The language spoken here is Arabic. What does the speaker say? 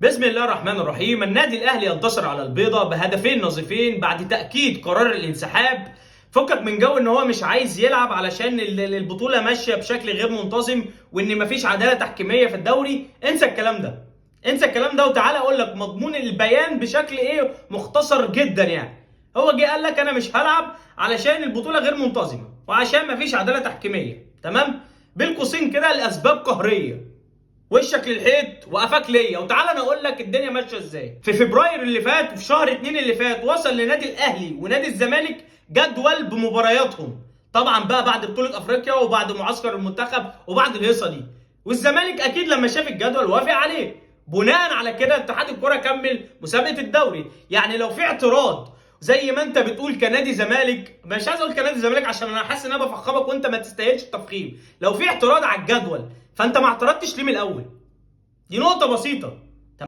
بسم الله الرحمن الرحيم. النادي الاهلي ينتصر على البيضة بهدفين نظيفين بعد تأكيد قرار الانسحاب. فكك من جو ان هو مش عايز يلعب علشان البطولة ماشية بشكل غير منتظم وان مفيش عدالة تحكيمية في الدوري. انسى الكلام ده، انسى الكلام ده، وتعالى اقول لك مضمون البيان بشكل مختصر جدا. هو جه قال لك انا مش هلعب علشان البطولة غير منتظمة وعشان مفيش عدالة تحكيمية. تمام، بين قوسين كده الاسباب قهرية. وشك للحيط وقفاك ليا. وتعالى انا اقول لك الدنيا ماشيه ازاي. في فبراير اللي فات وفي شهر 2 اللي فات وصل لنادي الاهلي ونادي الزمالك جدول بمبارياتهم، طبعا بقى بعد بطوله افريقيا وبعد معسكر المنتخب وبعد الهيصه دي. والزمالك اكيد لما شاف الجدول وافق عليه. بناء على كده اتحاد الكره كمل مسابقه الدوري. يعني لو في اعتراض زي ما انت بتقول كنادي زمالك، مش عايز اقول كنادي زمالك عشان انا حاسس ان انا بفخمك وانت ما تستاهلش التفخيم، لو في اعتراض على الجدول فانت ما اعترضتش ليه من الاول؟ دي نقطة بسيطة.